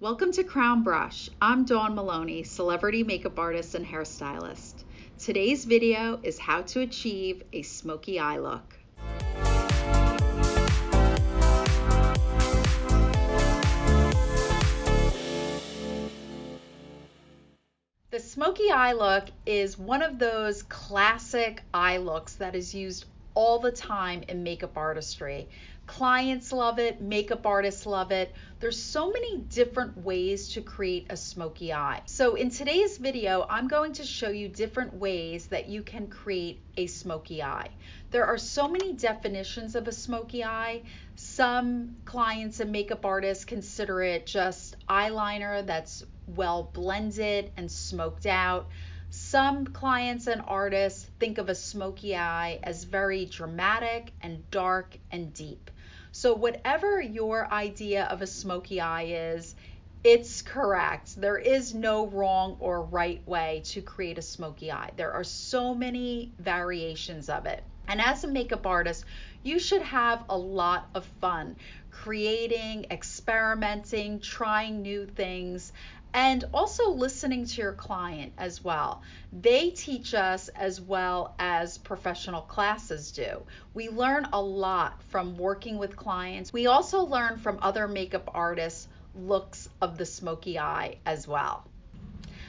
Welcome to Crown Brush. I'm Dawn Maloney, celebrity makeup artist and hairstylist. Today's video is how to achieve a smoky eye look. The smoky eye look is one of those classic eye looks that is used all the time in makeup artistry. Clients love it, makeup artists love it. There's so many different ways to create a smoky eye. So in today's video, I'm going to show you different ways that you can create a smoky eye. There are so many definitions of a smoky eye. Some clients and makeup artists consider it just eyeliner that's well blended and smoked out. Some clients and artists think of a smoky eye as very dramatic and dark and deep. So whatever your idea of a smoky eye is, it's correct. There is no wrong or right way to create a smoky eye. There are so many variations of it. And as a makeup artist, you should have a lot of fun creating, experimenting, trying new things, and also listening to your client as well. They teach us as well as professional classes do. We learn a lot from working with clients. We also learn from other makeup artists' looks of the smoky eye as well.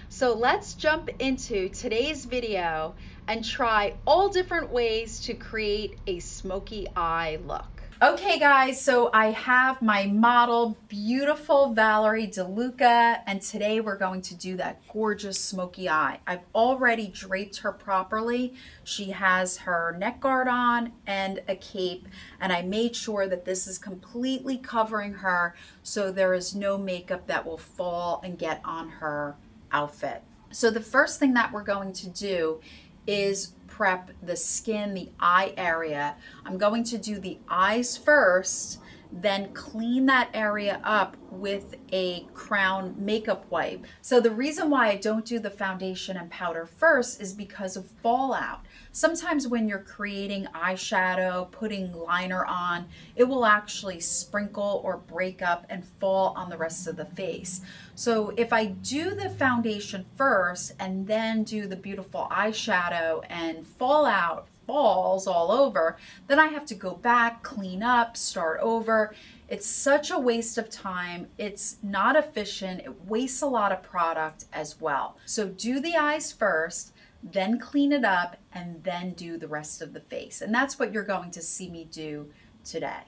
So let's jump into today's video and try all different ways to create a smoky eye look. Okay guys, so I have my model, beautiful Valerie DeLuca, and today we're going to do that gorgeous smoky eye. I've already draped her properly. She has her neck guard on and a cape, and I made sure that this is completely covering her so there is no makeup that will fall and get on her outfit. So the first thing that we're going to do is prep the skin, the eye area. I'm going to do the eyes first, then clean that area up with a Crown makeup wipe. So the reason why I don't do the foundation and powder first is because of fallout. Sometimes when you're creating eyeshadow, putting liner on, it will actually sprinkle or break up and fall on the rest of the face. So if I do the foundation first and then do the beautiful eyeshadow and fallout falls all over, then I have to go back, clean up, start over. It's such a waste of time. It's not efficient. It wastes a lot of product as well. So do the eyes first, then clean it up, and then do the rest of the face. And that's what you're going to see me do today.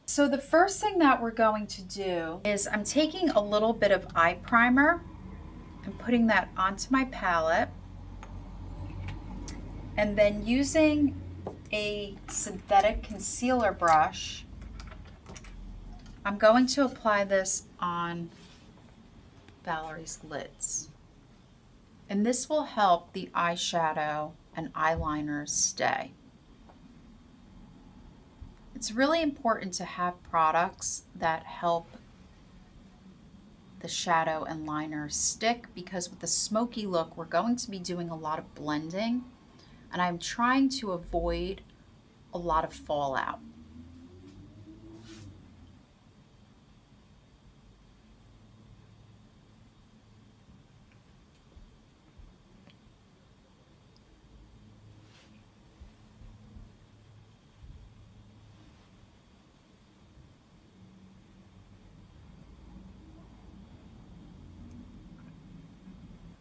So the first thing that we're going to do is I'm taking a little bit of eye primer and putting that onto my palette, and then using a synthetic concealer brush, I'm going to apply this on Valerie's lids. And this will help the eyeshadow and eyeliners stay. It's really important to have products that help the shadow and liner stick, because with the smoky look, we're going to be doing a lot of blending, and I'm trying to avoid a lot of fallout.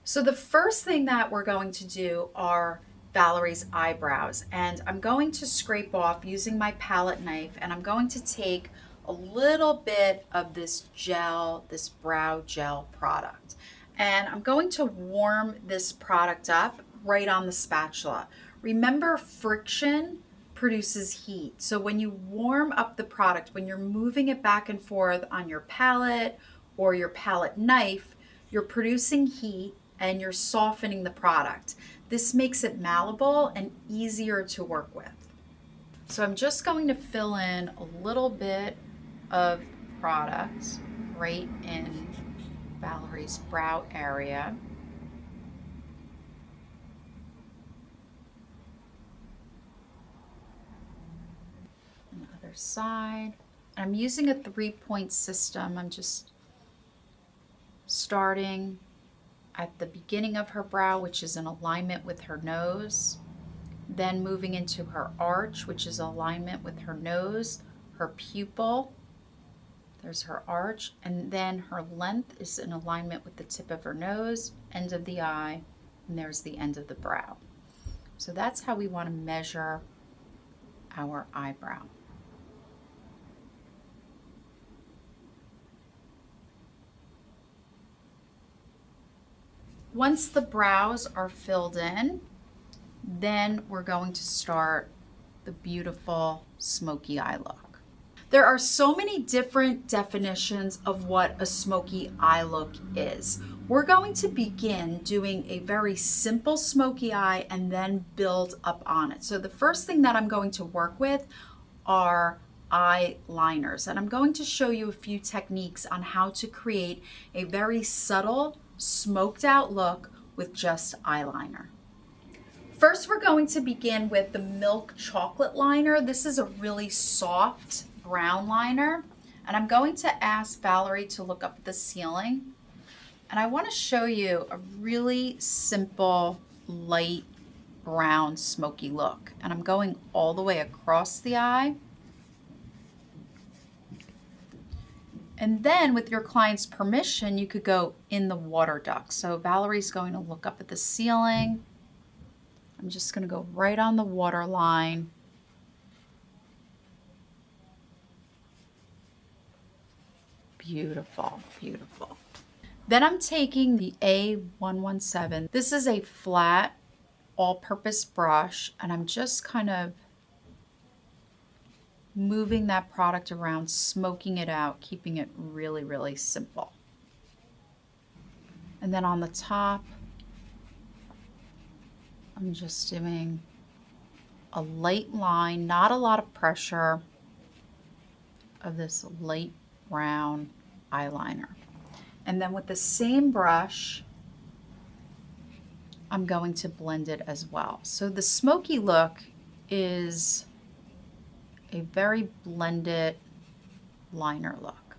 So the first thing that we're going to do are Valerie's eyebrows, and I'm going to scrape off using my palette knife, and I'm going to take a little bit of this gel, this brow gel product, and I'm going to warm this product up right on the spatula. Remember, friction produces heat. So when you warm up the product, when you're moving it back and forth on your palette or your palette knife, you're producing heat and you're softening the product. This makes it malleable and easier to work with. So I'm just going to fill in a little bit of product right in Valerie's brow area. On the other side. I'm using a 3-point system. I'm just starting at the beginning of her brow, which is in alignment with her nose, then moving into her arch, which is alignment with her nose, her pupil, there's her arch, and then her length is in alignment with the tip of her nose, end of the eye, and there's the end of the brow. So that's how we want to measure our eyebrow. Once the brows are filled in, then we're going to start the beautiful smoky eye look. There are so many different definitions of what a smoky eye look is. We're going to begin doing a very simple smoky eye and then build up on it. So the first thing that I'm going to work with are eyeliners, and I'm going to show you a few techniques on how to create a very subtle smoked out look with just eyeliner. First, we're going to begin with the milk chocolate liner. This is a really soft brown liner, and I'm going to ask Valerie to look up at the ceiling, and I want to show you a really simple light brown smoky look, and I'm going all the way across the eye. And then with your client's permission, you could go in the water duct. So Valerie's going to look up at the ceiling. I'm just going to go right on the water line. Beautiful, beautiful. Then I'm taking the A117. This is a flat all-purpose brush, and I'm just kind of moving that product around, smoking it out, keeping it really, really simple. And then on the top, I'm just doing a light line, not a lot of pressure, of this light brown eyeliner. And then with the same brush, I'm going to blend it as well. So the smoky look is a very blended liner look.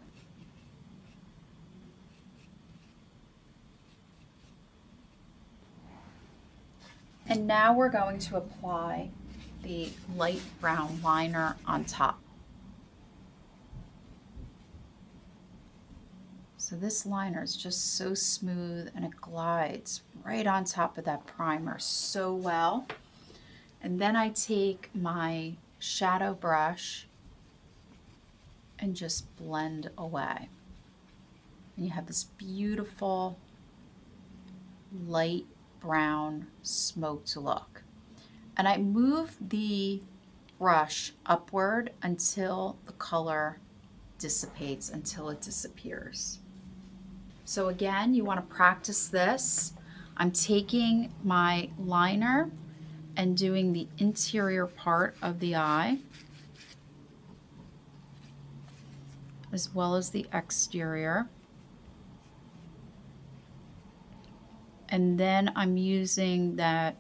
And now we're going to apply the light brown liner on top. So this liner is just so smooth and it glides right on top of that primer so well. And then I take my shadow brush and just blend away. And you have this beautiful light brown smoked look. And I move the brush upward until the color dissipates, until it disappears. So again, you want to practice this. I'm taking my liner and doing the interior part of the eye, as well as the exterior. And then I'm using that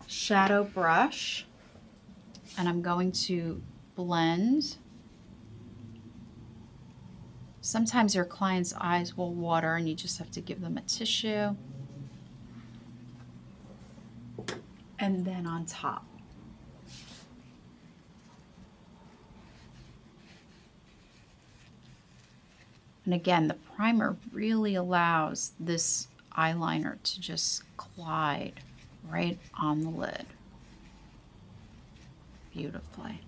shadow brush, and I'm going to blend. Sometimes your client's eyes will water and you just have to give them a tissue. And then on top. And again, the primer really allows this eyeliner to just glide right on the lid beautifully.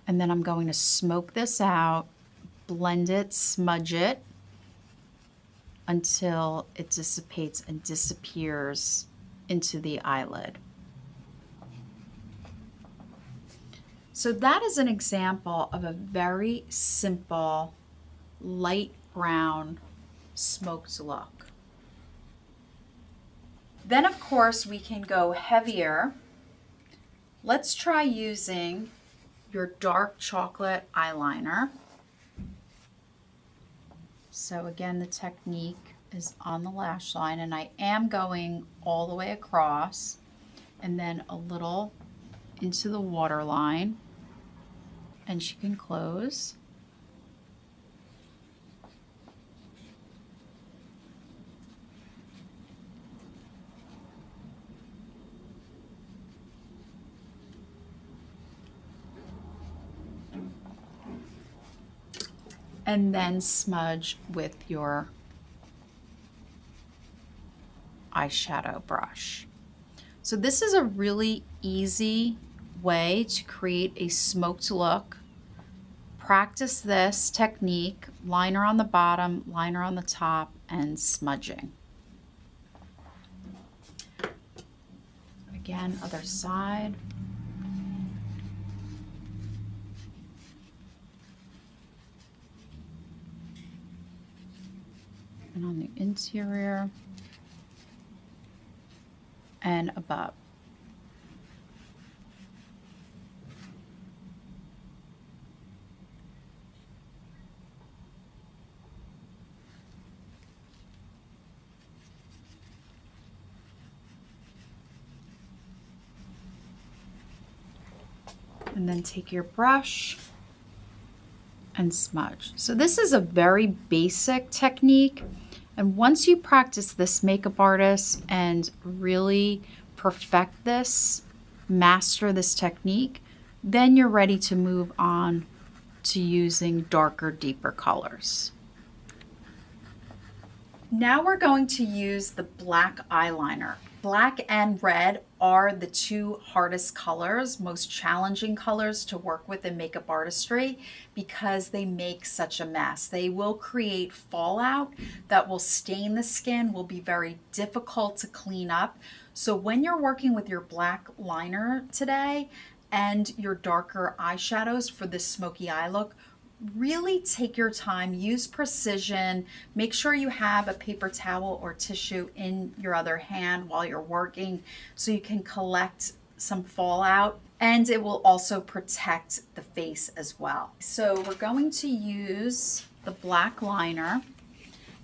And then I'm going to smoke this out, blend it, smudge it until it dissipates and disappears into the eyelid. So that is an example of a very simple light brown smoked look. Then of course we can go heavier. Let's try using your dark chocolate eyeliner. So again, the technique is on the lash line, and I am going all the way across and then a little into the waterline, and she can close. and then smudge with your eyeshadow brush. So this is a really easy way to create a smoked look. Practice this technique, liner on the bottom, liner on the top, and smudging. Again, other side. And on the interior and above. And then take your brush and smudge. So this is a very basic technique. And once you practice this, makeup artist, and really perfect this, master this technique, then you're ready to move on to using darker, deeper colors. Now we're going to use the black eyeliner. Black and red are the two hardest colors, most challenging colors to work with in makeup artistry because they make such a mess. They will create fallout that will stain the skin, will be very difficult to clean up. So when you're working with your black liner today and your darker eyeshadows for this smoky eye look, really take your time, use precision, make sure you have a paper towel or tissue in your other hand while you're working so you can collect some fallout, and it will also protect the face as well. So we're going to use the black liner,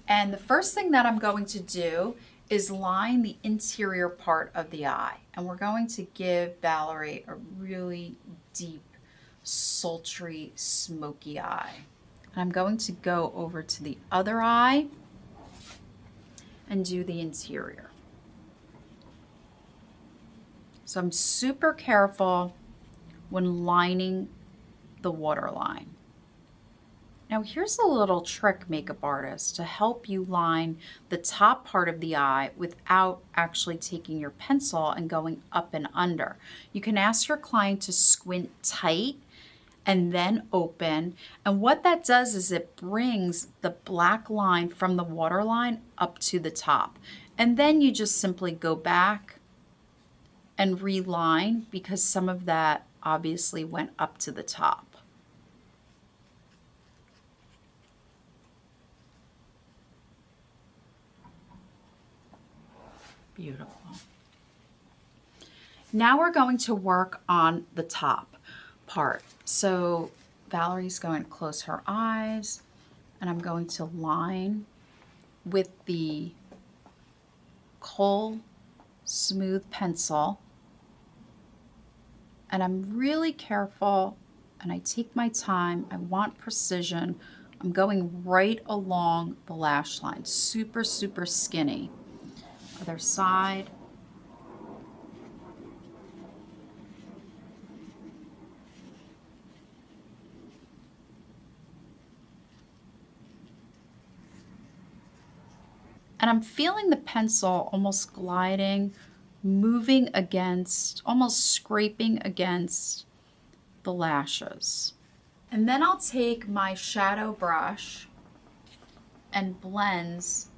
and the first thing that I'm going to do is line the interior part of the eye, and we're going to give Valerie a really deep, sultry, smoky eye. And I'm going to go over to the other eye and do the interior. So I'm super careful when lining the waterline. Now here's a little trick, makeup artist, to help you line the top part of the eye without actually taking your pencil and going up and under. You can ask your client to squint tight and then open. And what that does is it brings the black line from the waterline up to the top. And then you just simply go back and reline because some of that obviously went up to the top. Beautiful. Now we're going to work on the top part. So Valerie's going to close her eyes, and I'm going to line with the Kohl smooth pencil, and I'm really careful and I take my time. I want precision. I'm going right along the lash line, super, super skinny. Other side. And I'm feeling the pencil almost gliding, moving against, almost scraping against the lashes. And then I'll take my shadow brush and blends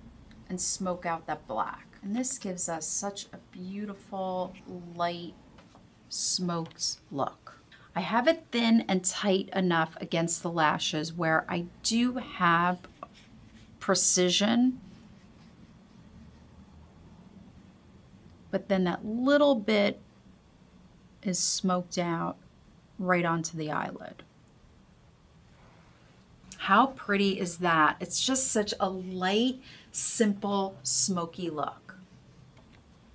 and smoke out that black. And this gives us such a beautiful, light, smoked look. I have it thin and tight enough against the lashes where I do have precision, but then that little bit is smoked out right onto the eyelid. How pretty is that? It's just such a light, simple, smoky look.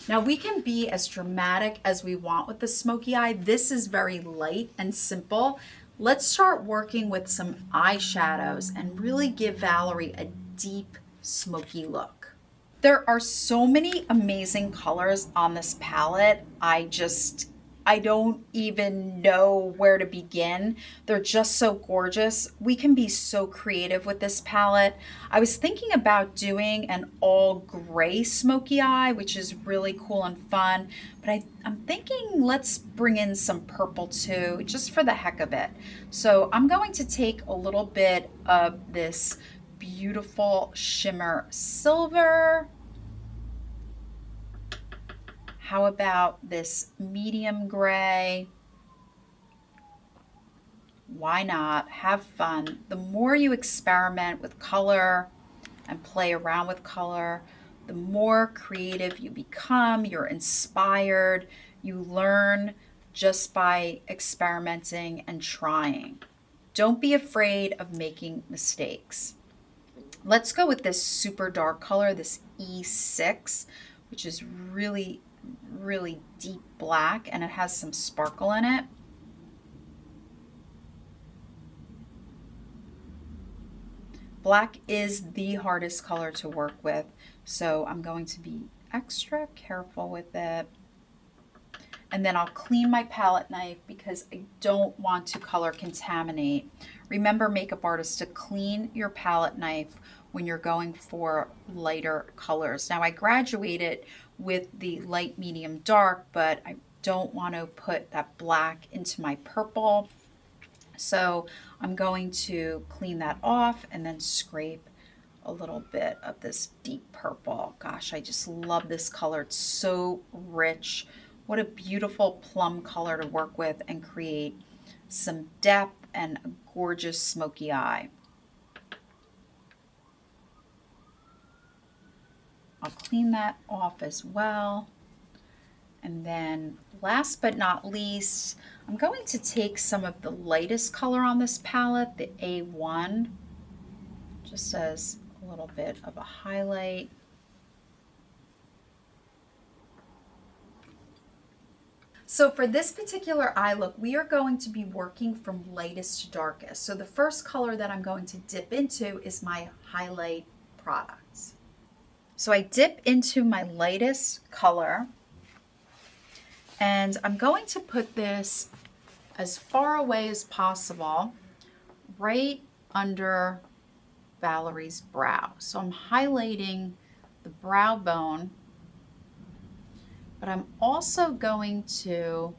Now we can be as dramatic as we want with the smoky eye. This is very light and simple. Let's start working with some eyeshadows and really give Valerie a deep, smoky look. There are so many amazing colors on this palette. I I don't even know where to begin. They're just so gorgeous. We can be so creative with this palette. I was thinking about doing an all gray smoky eye, which is really cool and fun, but I'm thinking let's bring in some purple too, just for the heck of it. So I'm going to take a little bit of this beautiful shimmer silver. How about this medium gray? Why not? Have fun. The more you experiment with color and play around with color, the more creative you become. You're inspired. You learn just by experimenting and trying. Don't be afraid of making mistakes. Let's go with this super dark color, this E6, which is really deep black, and it has some sparkle in it. Black is the hardest color to work with, so I'm going to be extra careful with it. And then I'll clean my palette knife because I don't want to color contaminate. Remember, makeup artists, to clean your palette knife when you're going for lighter colors. Now, I graduated with the light, medium, dark, but I don't want to put that black into my purple. So I'm going to clean that off and then scrape a little bit of this deep purple. Gosh, I just love this color. It's so rich. What a beautiful plum color to work with and create some depth and a gorgeous smoky eye. I'll clean that off as well. And then last but not least, I'm going to take some of the lightest color on this palette, the A1, just as a little bit of a highlight. So for this particular eye look, we are going to be working from lightest to darkest. So the first color that I'm going to dip into is my highlight products. So I dip into my lightest color, and I'm going to put this as far away as possible, right under Valerie's brow. So I'm highlighting the brow bone, but I'm also going to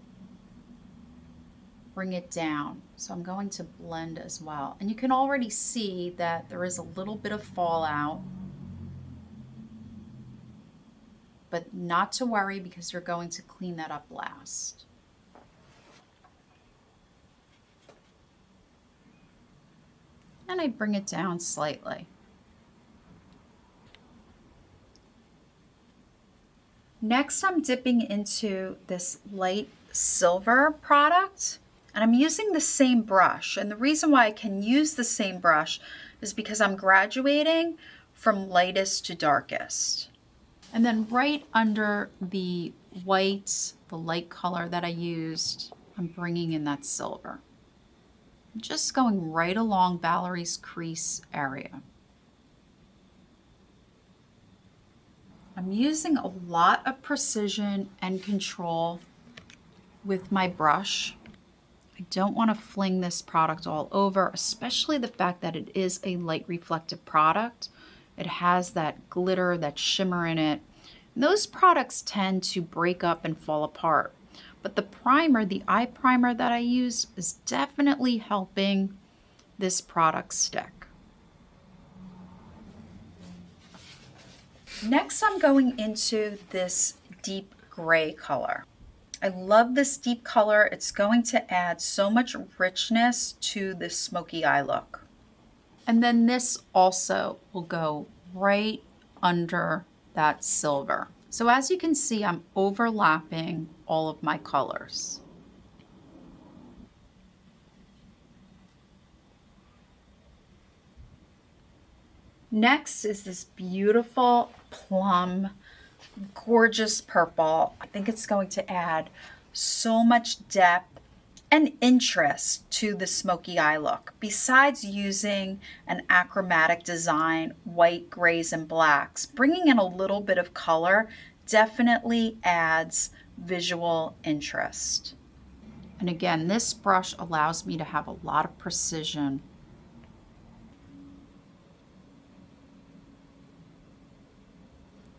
bring it down. So I'm going to blend as well. And you can already see that there is a little bit of fallout, but not to worry because you're going to clean that up last. And I bring it down slightly. Next, I'm dipping into this light silver product, and I'm using the same brush. And the reason why I can use the same brush is because I'm graduating from lightest to darkest. And then right under the white, the light color that I used, I'm bringing in that silver. I'm just going right along Valerie's crease area. I'm using a lot of precision and control with my brush. I don't want to fling this product all over, especially the fact that it is a light reflective product. It has that glitter, that shimmer in it. And those products tend to break up and fall apart. But the primer, the eye primer that I use, is definitely helping this product stick. Next, I'm going into this deep gray color. I love this deep color. It's going to add so much richness to this smoky eye look. And then this also will go right under that silver. So as you can see, I'm overlapping all of my colors. Next is this beautiful plum, gorgeous purple. I think it's going to add so much depth and interest to the smoky eye look. Besides using an achromatic design, white, grays, and blacks, bringing in a little bit of color definitely adds visual interest. And again, this brush allows me to have a lot of precision.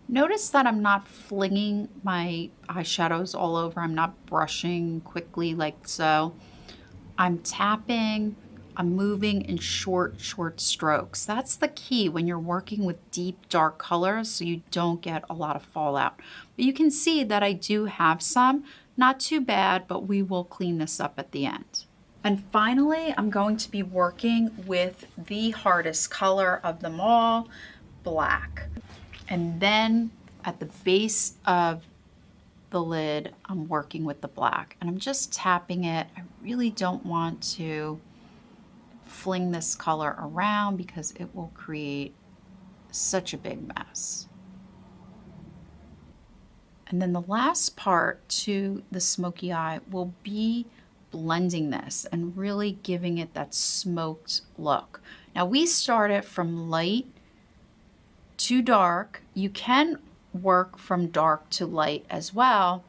Notice that I'm not flinging my eyeshadows all over. I'm not brushing quickly like so. I'm tapping, I'm moving in short strokes. That's the key when you're working with deep, dark colors so you don't get a lot of fallout. But you can see that I do have some, not too bad, but we will clean this up at the end. And finally, I'm going to be working with the hardest color of them all, black. And then at the base of the lid, I'm working with the black and I'm just tapping it. I really don't want to fling this color around because it will create such a big mess. And then the last part to the smoky eye will be blending this and really giving it that smoked look. Now we started from light to dark. You can work from dark to light as well,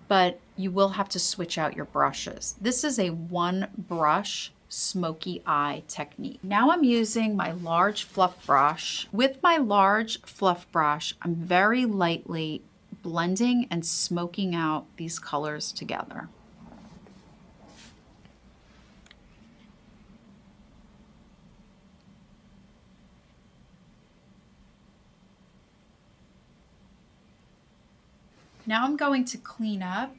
but you will have to switch out your brushes. This is a one brush smoky eye technique. Now I'm using my large fluff brush. With my large fluff brush, I'm very lightly blending and smoking out these colors together. Now I'm going to clean up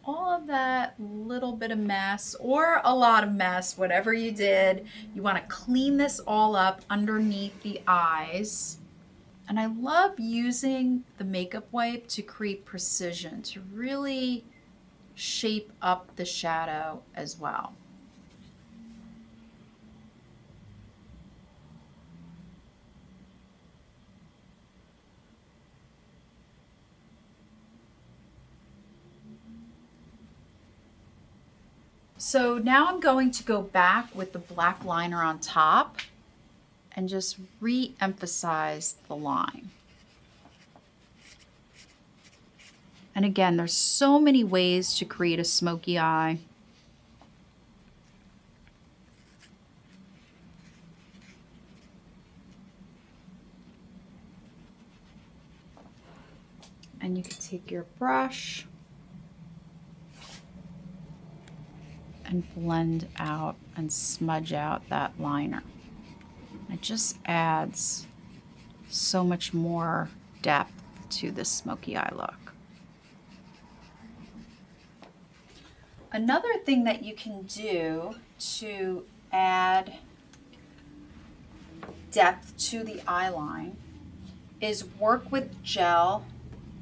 all of that little bit of mess or a lot of mess, whatever you did. You want to clean this all up underneath the eyes. And I love using the makeup wipe to create precision, to really shape up the shadow as well. So now I'm going to go back with the black liner on top and just re-emphasize the line. And again, there's so many ways to create a smoky eye. And you can take your brush and blend out and smudge out that liner. It just adds so much more depth to this smoky eye look. Another thing that you can do to add depth to the eye line is work with gel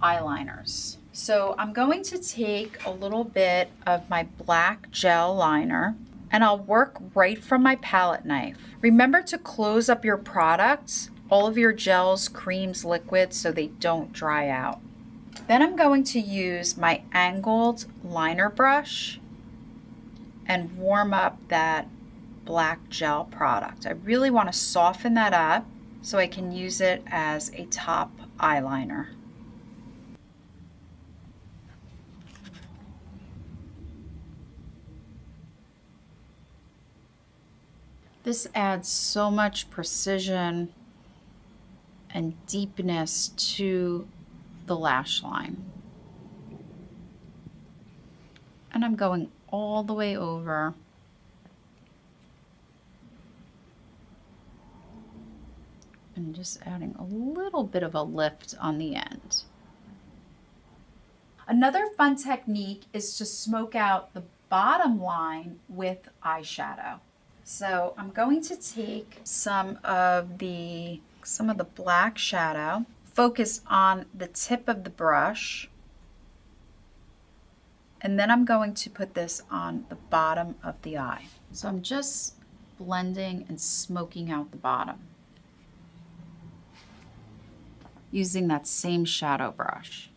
eyeliners. So I'm going to take a little bit of my black gel liner and I'll work right from my palette knife. Remember to close up your products, all of your gels, creams, liquids, so they don't dry out. Then I'm going to use my angled liner brush and warm up that black gel product. I really want to soften that up so I can use it as a top eyeliner. This adds so much precision and deepness to the lash line. And I'm going all the way over. And just adding a little bit of a lift on the end. Another fun technique is to smoke out the bottom line with eyeshadow. So I'm going to take some of the black shadow, focus on the tip of the brush, and then I'm going to put this on the bottom of the eye. So I'm just blending and smoking out the bottom using that same shadow brush.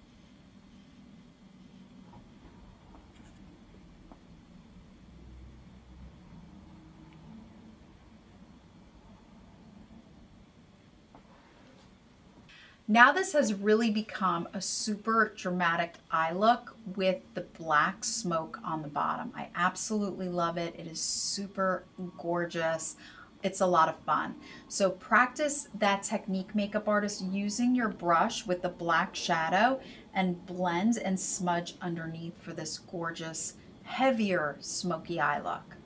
Now this has really become a super dramatic eye look with the black smoke on the bottom. I absolutely love it. It is super gorgeous. It's a lot of fun. So practice that technique, makeup artist, using your brush with the black shadow and blend and smudge underneath for this gorgeous, heavier smoky eye look.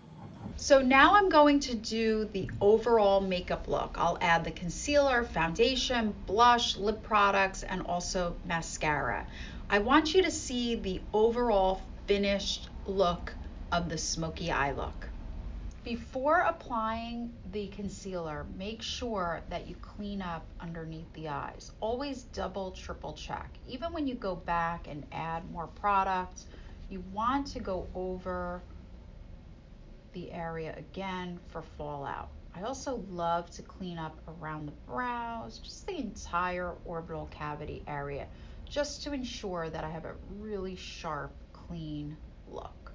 So now I'm going to do the overall makeup look. I'll add the concealer, foundation, blush, lip products, and also mascara. I want you to see the overall finished look of the smoky eye look. Before applying the concealer, make sure that you clean up underneath the eyes. Always double, triple check. Even when you go back and add more products, you want to go over the area again for fallout. I also love to clean up around the brows, just the entire orbital cavity area, just to ensure that I have a really sharp, clean look.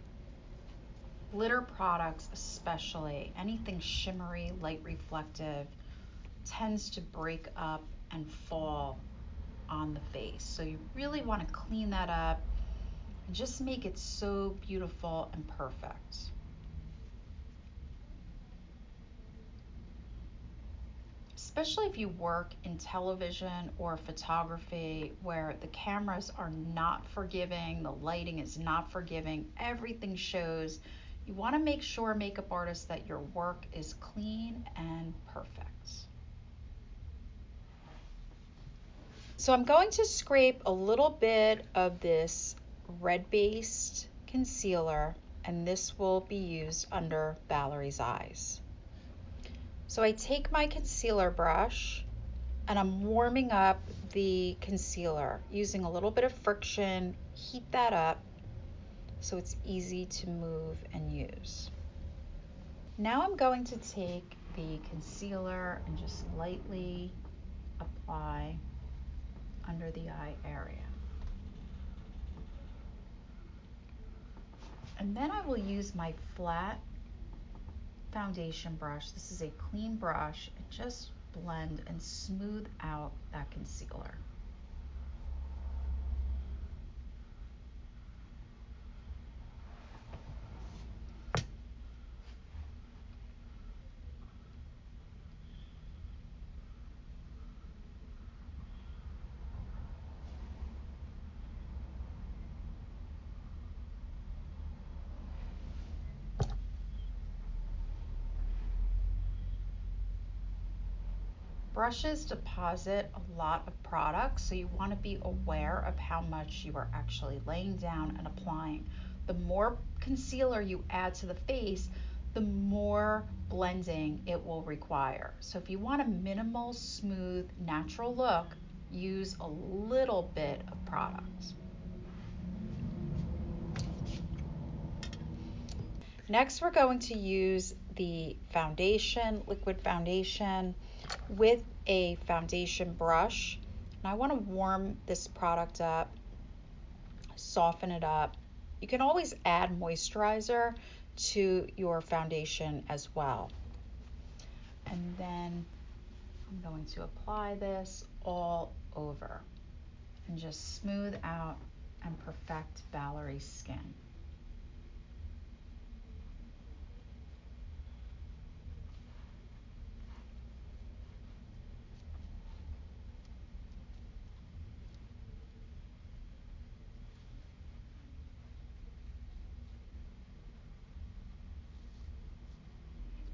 Glitter products especially, anything shimmery, light reflective, tends to break up and fall on the face. So you really want to clean that up and just make it so beautiful and perfect. Especially if you work in television or photography where the cameras are not forgiving, the lighting is not forgiving, everything shows. You want to make sure, makeup artists, that your work is clean and perfect. So I'm going to scrape a little bit of this red-based concealer, and this will be used under Valerie's eyes. So I take my concealer brush and I'm warming up the concealer using a little bit of friction, heat that up so it's easy to move and use. Now I'm going to take the concealer and just lightly apply under the eye area. And then I will use my flat foundation brush. This is a clean brush, and just blend and smooth out that concealer. Brushes deposit a lot of product, so you want to be aware of how much you are actually laying down and applying. The more concealer you add to the face, the more blending it will require. So if you want a minimal, smooth, natural look, use a little bit of product. Next, we're going to use the foundation, liquid foundation, with a foundation brush. And I want to warm this product up, soften it up. You can always add moisturizer to your foundation as well. And then I'm going to apply this all over and just smooth out and perfect Valerie's skin.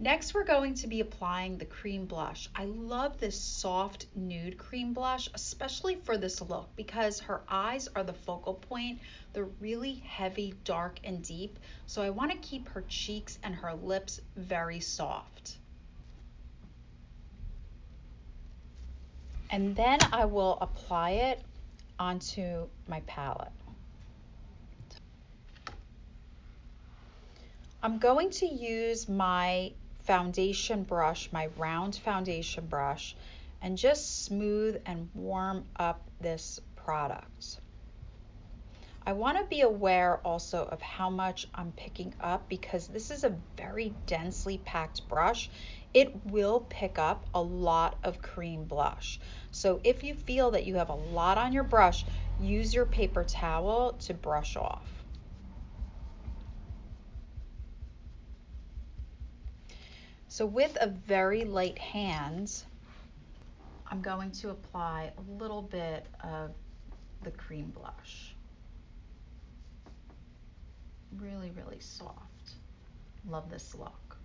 Next, we're going to be applying the cream blush. I love this soft nude cream blush, especially for this look, because her eyes are the focal point. They're really heavy, dark, and deep. So I want to keep her cheeks and her lips very soft. And then I will apply it onto my palette. I'm going to use my foundation brush, my round foundation brush, and just smooth and warm up this product. I want to be aware also of how much I'm picking up because this is a very densely packed brush. It will pick up a lot of cream blush. So if you feel that you have a lot on your brush, use your paper towel to brush off. So with a very light hand, I'm going to apply a little bit of the cream blush. Really, really soft. Love this look.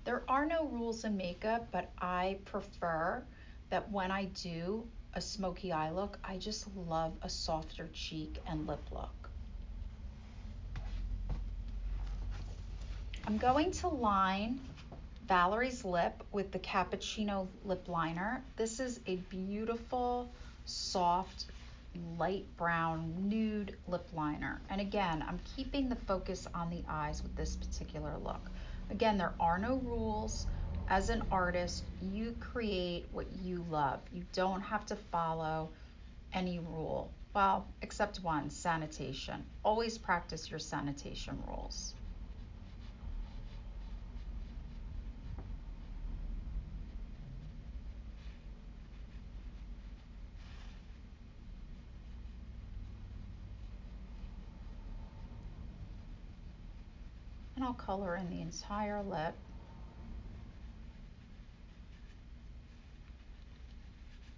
There are no rules in makeup, but I prefer that when I do a smoky eye look, I just love a softer cheek and lip look. I'm going to line Valerie's lip with the Cappuccino lip liner. This is a beautiful, soft, light brown nude lip liner. And again, I'm keeping the focus on the eyes with this particular look. Again, there are no rules. As an artist, you create what you love. You don't have to follow any rule. Well, except one, sanitation. Always practice your sanitation rules. And I'll color in the entire lip.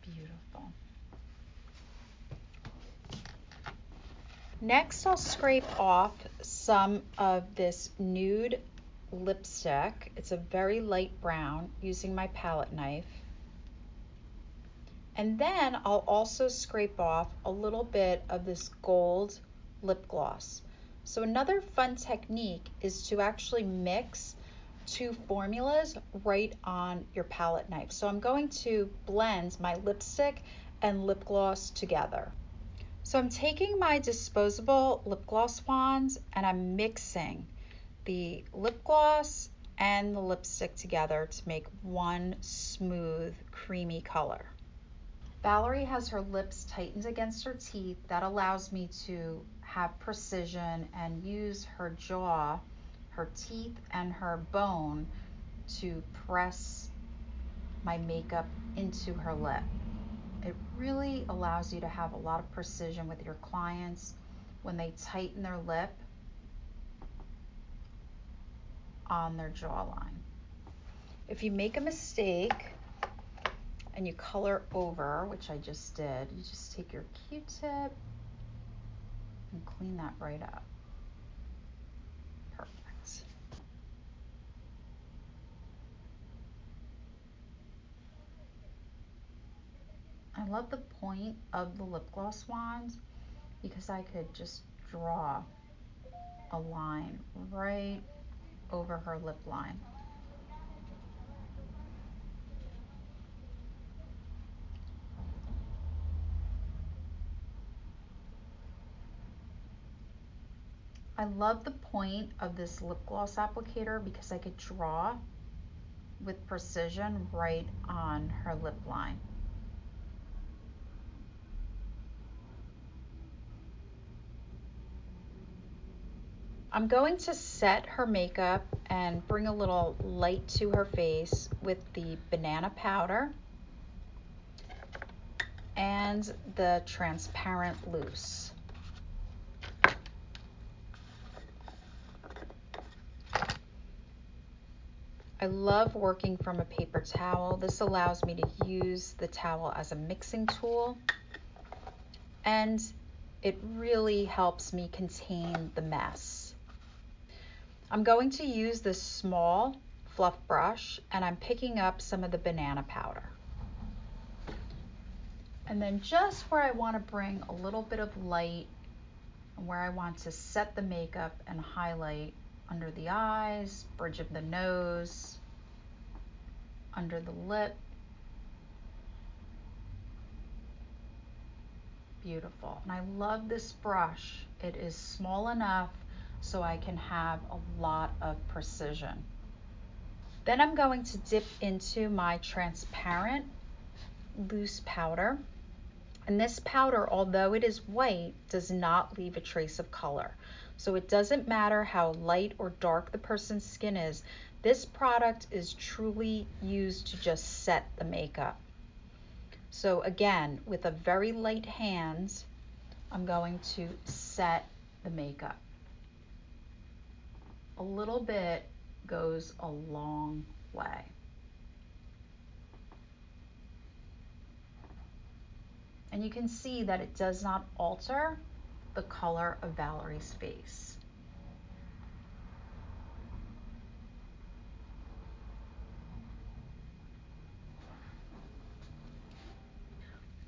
Beautiful. Next, I'll scrape off some of this nude lipstick. It's a very light brown using my palette knife. And then I'll also scrape off a little bit of this gold lip gloss. So another fun technique is to actually mix two formulas right on your palette knife. So I'm going to blend my lipstick and lip gloss together. So I'm taking my disposable lip gloss wands and I'm mixing the lip gloss and the lipstick together to make one smooth, creamy color. Valerie has her lips tightened against her teeth. That allows me to have precision and use her jaw, her teeth, and her bone to press my makeup into her lip. It really allows you to have a lot of precision with your clients when they tighten their lip on their jawline. If you make a mistake and you color over, which I just did, you just take your Q-tip and clean that right up. Perfect. I love the point of the lip gloss wand because I could just draw a line right over her lip line. I love the point of this lip gloss applicator because I could draw with precision right on her lip line. I'm going to set her makeup and bring a little light to her face with the banana powder and the transparent loose. I love working from a paper towel. This allows me to use the towel as a mixing tool, and it really helps me contain the mess. I'm going to use this small fluff brush, and I'm picking up some of the banana powder. And then just where I want to bring a little bit of light, and where I want to set the makeup and highlight under the eyes, bridge of the nose, under the lip. Beautiful. And I love this brush. It is small enough so I can have a lot of precision. Then I'm going to dip into my transparent loose powder And this powder, although it is white, does not leave a trace of color. So it doesn't matter how light or dark the person's skin is, this product is truly used to just set the makeup. So again, with a very light hand, I'm going to set the makeup. A little bit goes a long way. And you can see that it does not alter the color of Valerie's face.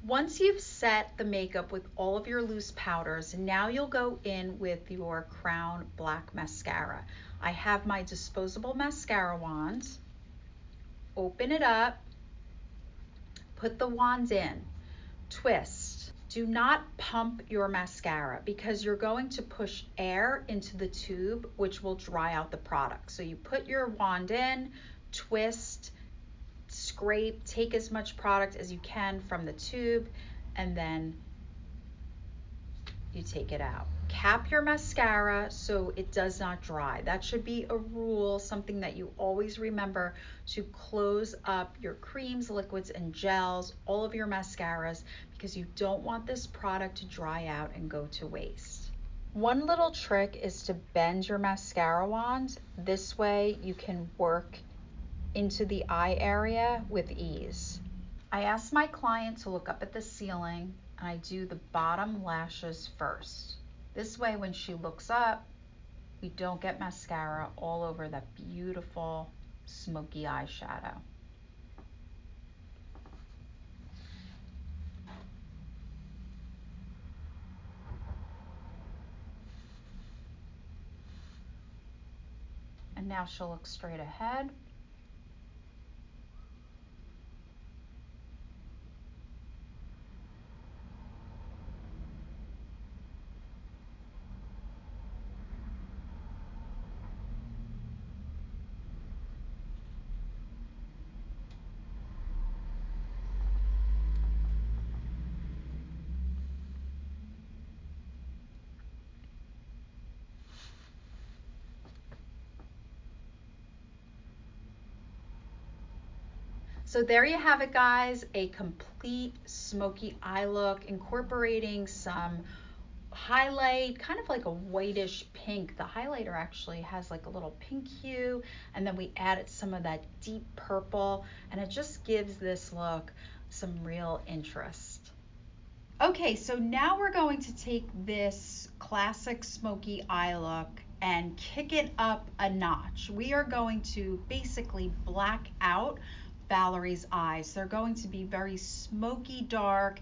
Once you've set the makeup with all of your loose powders, now you'll go in with your Crown Black Mascara. I have my disposable mascara wand. Open it up, put the wand in, twist. Do not pump your mascara because you're going to push air into the tube, which will dry out the product. So you put your wand in, twist, scrape, take as much product as you can from the tube, and then you take it out. Cap your mascara so it does not dry. That should be a rule, something that you always remember, to close up your creams, liquids, and gels, all of your mascaras, because you don't want this product to dry out and go to waste. One little trick is to bend your mascara wand. This way you can work into the eye area with ease. I ask my client to look up at the ceiling, and I do the bottom lashes first. This way, when she looks up, we don't get mascara all over that beautiful smoky eyeshadow. And now she'll look straight ahead. So there you have it, guys, a complete smoky eye look, incorporating some highlight, kind of like a whitish pink. The highlighter actually has like a little pink hue, and then we added some of that deep purple, and it just gives this look some real interest. Okay, so now we're going to take this classic smoky eye look and kick it up a notch. We are going to basically black out Valerie's eyes. They're going to be very smoky dark,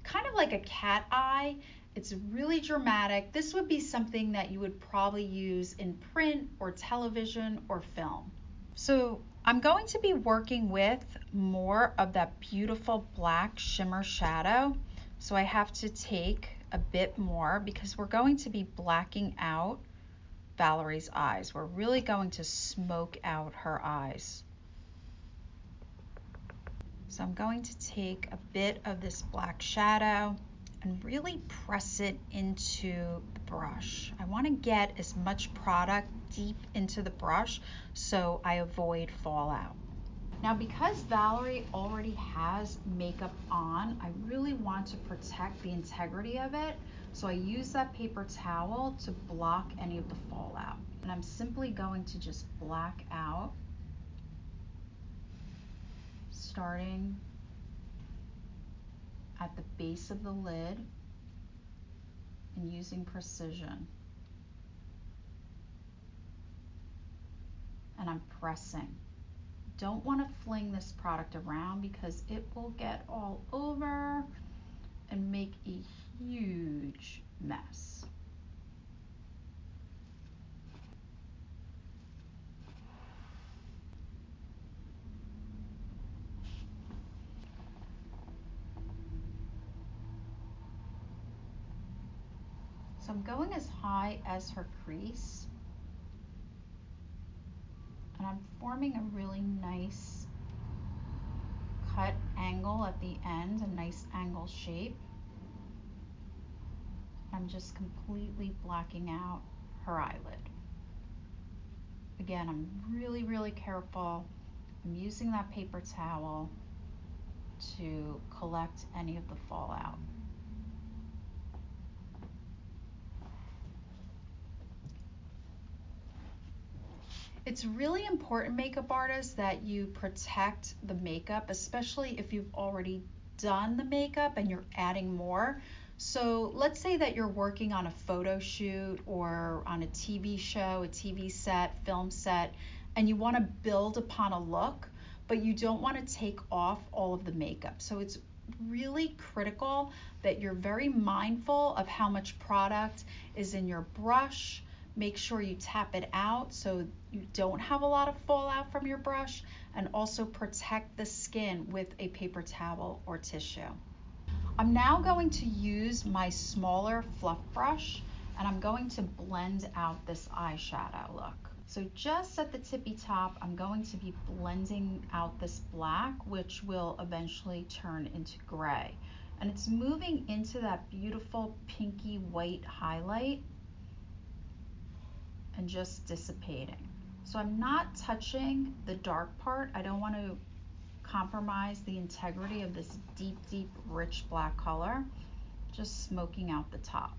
kind of like a cat eye. It's really dramatic. This would be something that you would probably use in print or television or film. So I'm going to be working with more of that beautiful black shimmer shadow. So I have to take a bit more because we're going to be blacking out Valerie's eyes. We're really going to smoke out her eyes. So I'm going to take a bit of this black shadow and really press it into the brush. I want to get as much product deep into the brush so I avoid fallout. Now, because Valerie already has makeup on, I really want to protect the integrity of it. So I use that paper towel to block any of the fallout. And I'm simply going to just black out, starting at the base of the lid and using precision. And I'm pressing. Don't want to fling this product around because it will get all over and make a huge mess. So I'm going as high as her crease, and I'm forming a really nice cut angle at the end, a nice angle shape. I'm just completely blacking out her eyelid. Again, I'm really, really careful. I'm using that paper towel to collect any of the fallout. It's really important, makeup artists, that you protect the makeup, especially if you've already done the makeup and you're adding more. So let's say that you're working on a photo shoot or on a TV show, a TV set, film set, and you want to build upon a look, but you don't want to take off all of the makeup. So it's really critical that you're very mindful of how much product is in your brush. Make sure you tap it out so you don't have a lot of fallout from your brush, and also protect the skin with a paper towel or tissue. I'm now going to use my smaller fluff brush, and I'm going to blend out this eyeshadow look. So just at the tippy top, I'm going to be blending out this black, which will eventually turn into gray. And it's moving into that beautiful pinky white highlight and just dissipating. So I'm not touching the dark part. I don't want to compromise the integrity of this deep, deep, rich black color. Just smoking out the top.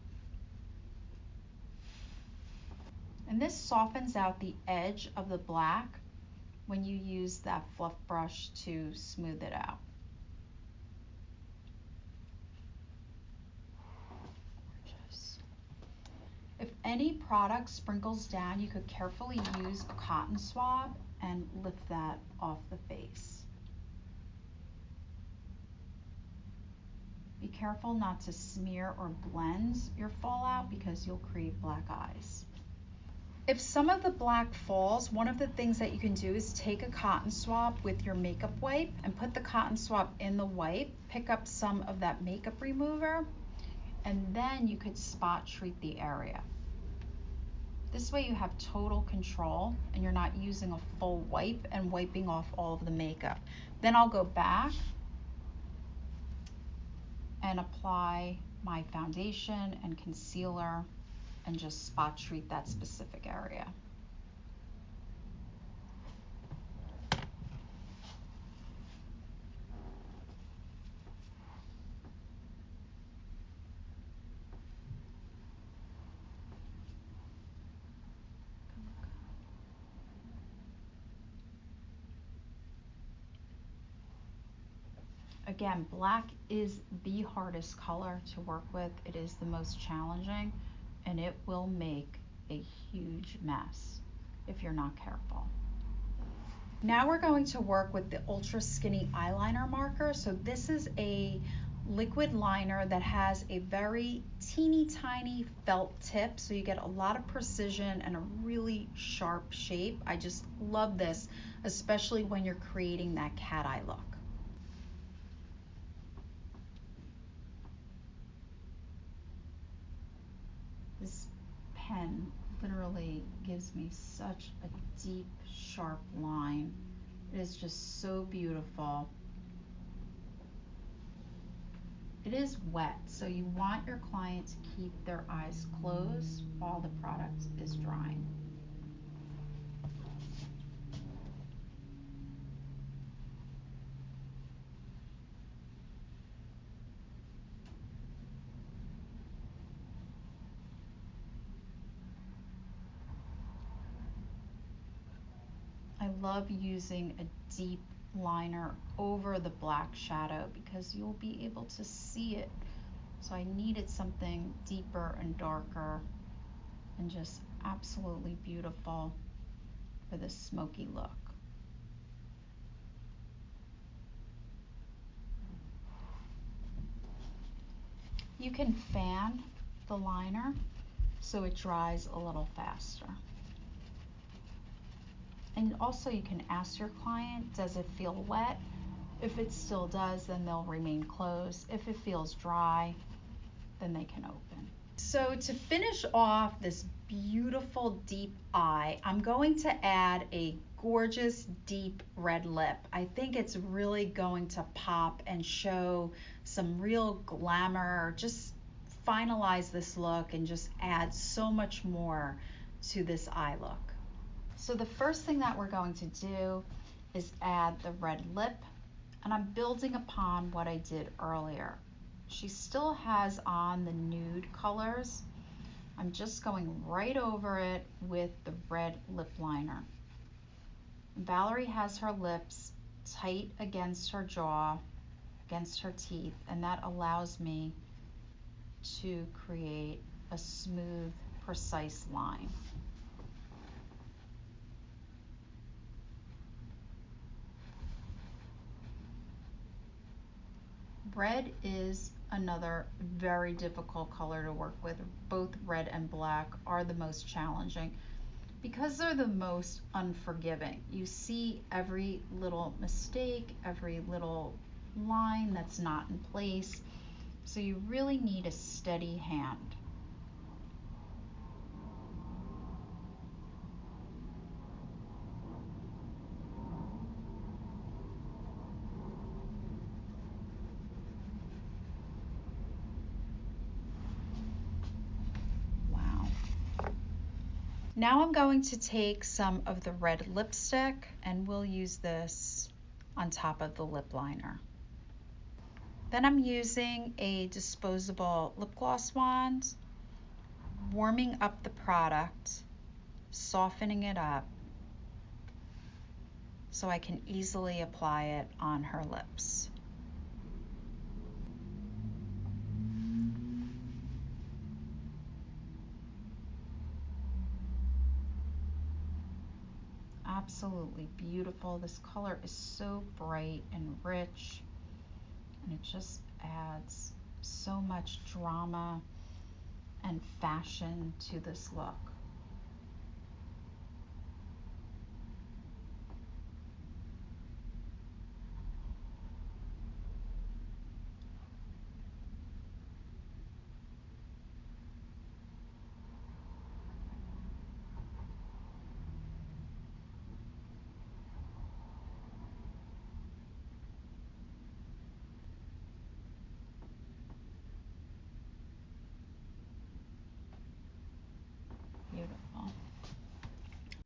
And this softens out the edge of the black when you use that fluff brush to smooth it out. If any product sprinkles down, you could carefully use a cotton swab and lift that off the face. Be careful not to smear or blend your fallout because you'll create black eyes. If some of the black falls, one of the things that you can do is take a cotton swab with your makeup wipe and put the cotton swab in the wipe, pick up some of that makeup remover, and then you could spot treat the area. This way you have total control and you're not using a full wipe and wiping off all of the makeup. Then I'll go back and apply my foundation and concealer and just spot treat that specific area. Again, black is the hardest color to work with. It is the most challenging, and it will make a huge mess if you're not careful. Now we're going to work with the Ultra Skinny Eyeliner Marker. So this is a liquid liner that has a very teeny tiny felt tip, so you get a lot of precision and a really sharp shape. I just love this, especially when you're creating that cat eye look. This pen literally gives me such a deep, sharp line. It is just so beautiful. It is wet, so you want your client to keep their eyes closed while the product is drying. I love using a deep liner over the black shadow because you'll be able to see it. So I needed something deeper and darker and just absolutely beautiful for this smoky look. You can fan the liner so it dries a little faster. And also you can ask your client, does it feel wet? If it still does, then they'll remain closed. If it feels dry, then they can open. So to finish off this beautiful deep eye, I'm going to add a gorgeous deep red lip. I think it's really going to pop and show some real glamour, just finalize this look and just add so much more to this eye look. So the first thing that we're going to do is add the red lip, and I'm building upon what I did earlier. She still has on the nude colors. I'm just going right over it with the red lip liner. Valerie has her lips tight against her jaw, against her teeth, and that allows me to create a smooth, precise line. Red is another very difficult color to work with. Both red and black are the most challenging because they're the most unforgiving. You see every little mistake, every little line that's not in place. So you really need a steady hand. Now I'm going to take some of the red lipstick and we'll use this on top of the lip liner. Then I'm using a disposable lip gloss wand, warming up the product, softening it up so I can easily apply it on her lips. Absolutely beautiful. This color is so bright and rich, and it just adds so much drama and fashion to this look. Beautiful.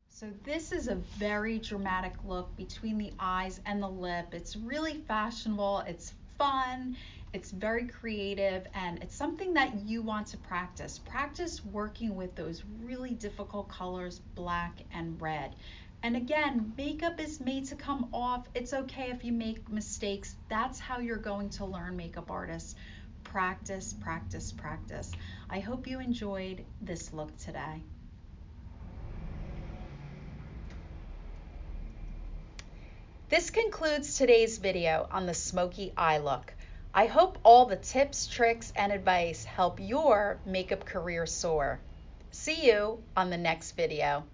So this is a very dramatic look between the eyes and the lip. It's really fashionable, it's fun, it's very creative, and it's something that you want to practice. Practice working with those really difficult colors, black and red. And again, makeup is made to come off. It's okay if you make mistakes. That's how you're going to learn, makeup artists. Practice, practice, practice. I hope you enjoyed this look today. This concludes today's video on the Smokey eye look. I hope all the tips, tricks, and advice help your makeup career soar. See you on the next video.